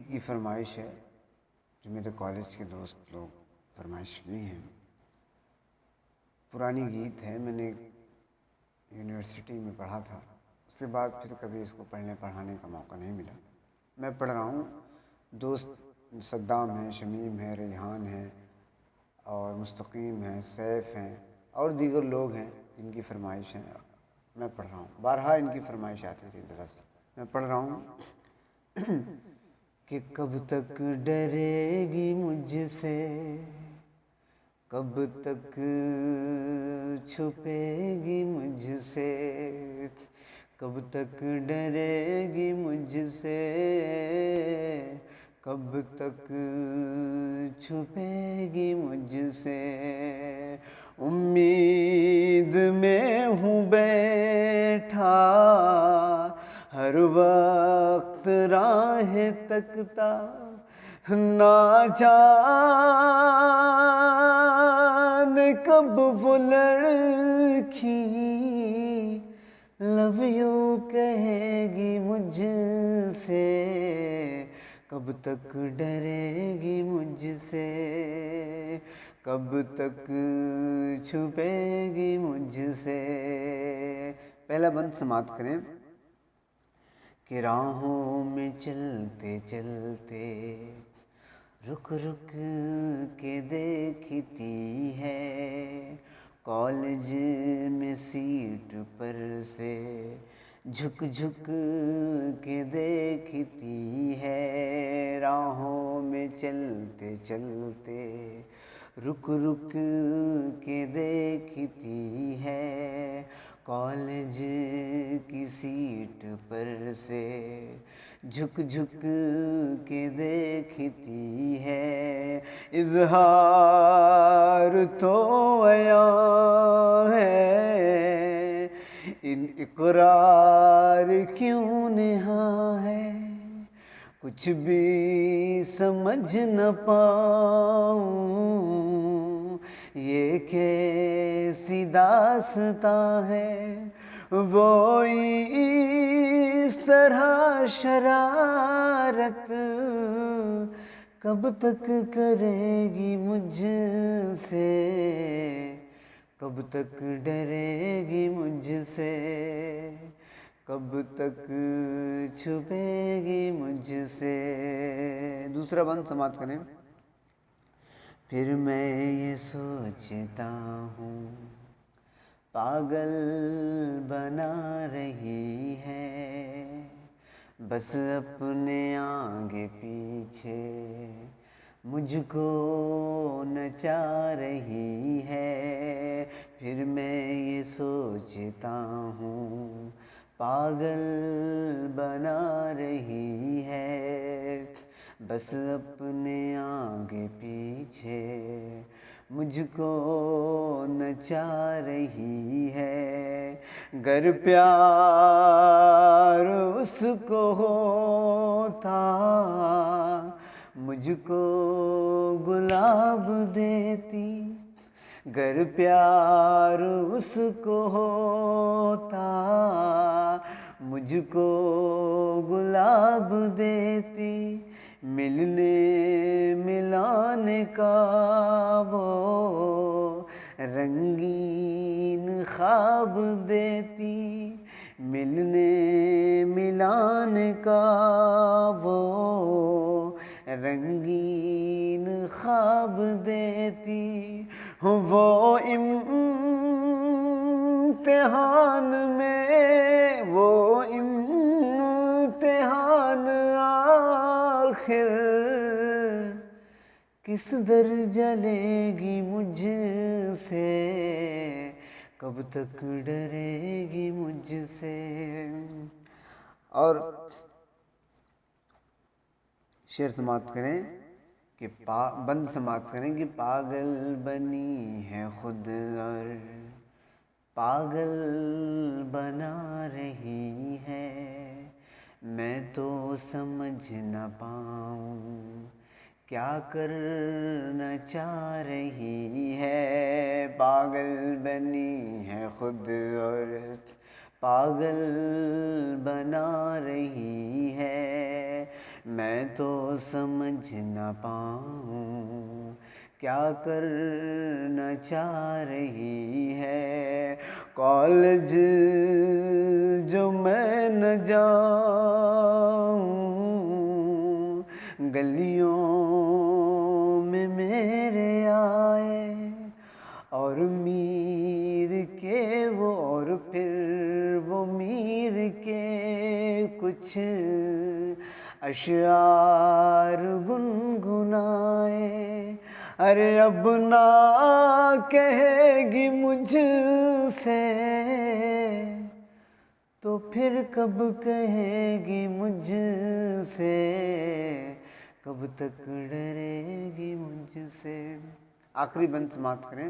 گیت کی فرمائش ہے جو میرے کالج کے دوست لوگ فرمائش لی ہیں. پرانی گیت ہے، میں نے یونیورسٹی میں پڑھا تھا، اس کے بعد پھر کبھی اس کو پڑھنے پڑھانے کا موقع نہیں ملا. میں پڑھ رہا ہوں، دوست صدام ہیں، شمیم ہے، ریحان ہے اور مستقیم ہیں، سیف ہیں اور دیگر لوگ ہیں جن کی فرمائش ہیں. میں پڑھ رہا ہوں، بارہا ان کی فرمائش آتی تھی. دراصل میں پڑھ رہا ہوں کہ کب تک ڈرے گی مجھ سے، کب تک چھپے گی مجھ سے، کب تک ڈرے گی مجھ سے، کب تک چھپے گی مجھ سے. امید میں ہوں بیٹھا، ہر وقت راہ تکتا، نہ جانے کب وہ لڑکی لو یو کہے گی مجھ سے، کب تک ڈرے گی مجھ سے، کب تک چھپے گی مجھ سے. پہلا بند سماعت کریں کہ راہوں میں چلتے چلتے رک رک کے دیکھتی ہے، کالج میں سیٹ پر سے جھک جھک کے دیکھتی ہے، راہوں میں چلتے چلتے رک رک کے دیکھتی ہے، کالج کی سیٹ پر سے جھک جھک کے دیکھتی ہے. اظہار تو عیاں ہے، ان اقرار کیوں نہاں ہے، کچھ بھی سمجھ نہ پاؤں یہ کیسی داستاں ہے. وہ اس طرح شرارت کب تک کرے گی مجھ سے، کب تک ڈرے گی مجھ سے، کب تک چھپے گی مجھ سے. دوسرا بند سماعت کریں. پھر میں یہ سوچتا ہوں پاگل بنا رہی ہے، بس اپنے آگے پیچھے مجھ کو نچا رہی ہے. پھر میں یہ سوچتا ہوں پاگل بنا رہی ہے، بس اپنے آگے پیچھے مجھ کو نچا رہی ہے. گر پیار اس کو ہوتا مجھ کو گلاب دیتی، گر پیار اس کو ہوتا مجھ کو گلاب دیتی، ملنے ملانے کا وہ رنگین خواب دیتی، ملنے ملانے کا وہ رنگین خواب دیتی. وہ امتحان میں، وہ امتحان آخر کس درجہ لے گی مجھ سے، کب تک ڈرے گی مجھ سے. اور شعر سماعت کریں کہ بند سماعت کریں کہ پاگل بنی ہے خود اور پاگل بنا رہی ہے، میں تو سمجھ نہ پاؤں کیا کرنا چاہ رہی ہے. پاگل بنی ہے خود اور پاگل بنا رہی ہے، میں تو سمجھ نہ پاؤں کیا کرنا چاہ رہی ہے، کالج جو میں نہ جاؤں، گلیوں میں میرے آئے اور میر کے وہ، اور پھر وہ میر کے کچھ اشعار گنگنائے، ارے اب نہ کہے گی مجھ سے تو پھر کب کہے گی مجھ سے، کب تک ڈرے گی مجھ سے۔ آخری بند سماعت کریں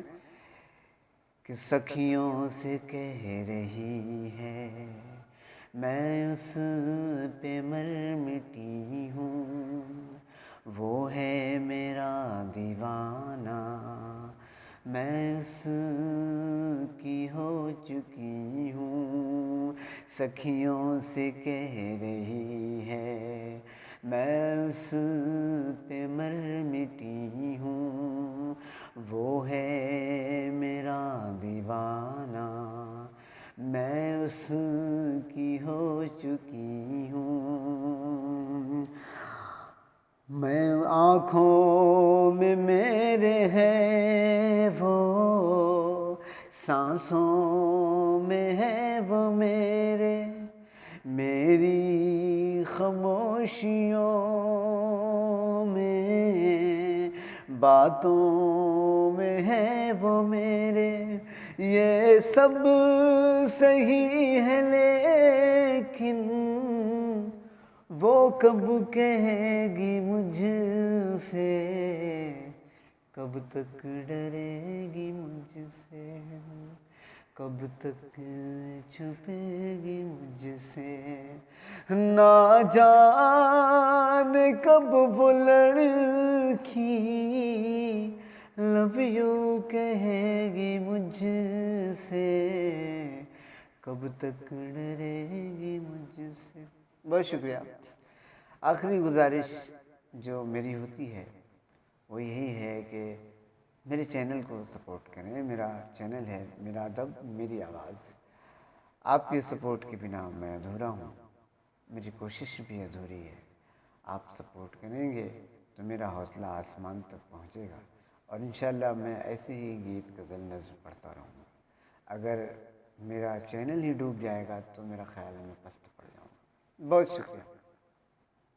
کہ سکھیوں سے کہہ رہی ہے میں اس پہ مر مٹی ہوں، وہ ہے میرا دیوانہ، میں اس کی ہو چکی ہوں۔ سکھیوں سے کہہ رہی ہے میں اس پہ مر مٹی ہوں، وہ ہے میرا دیوانہ، میں اس کی ہو چکی ہوں۔ میں آنکھوں میں میرے ہے وہ، سانسوں میں ہے وہ میرے، میری خاموشیوں میں، باتوں میں ہے وہ میرے، یہ سب صحیح ہے لیکن وہ کب کہے گی مجھ سے، کب تک ڈرے گی مجھ سے، کب تک چھپے گی مجھ سے، نہ جانے کب وہ لڑکی لو یو کہے گی مجھ سے، کب تک ڈرے گی مجھ سے۔ بہت شکریہ۔ آخری گزارش جو میری ہوتی ہے وہ یہی ہے کہ میرے چینل کو سپورٹ کریں۔ میرا چینل ہے میرا ادب میری آواز، آپ کے سپورٹ کے بنا میں ادھورا ہوں، میری کوشش بھی ادھوری ہے۔ آپ سپورٹ کریں گے تو میرا حوصلہ آسمان تک پہنچے گا، اور انشاءاللہ میں ایسے ہی گیت غزل نظم پڑھتا رہوں گا۔ اگر میرا چینل ہی ڈوب جائے گا تو میرا خیال ہے میں پست پڑ جاؤں گا۔ بہت شکریہ۔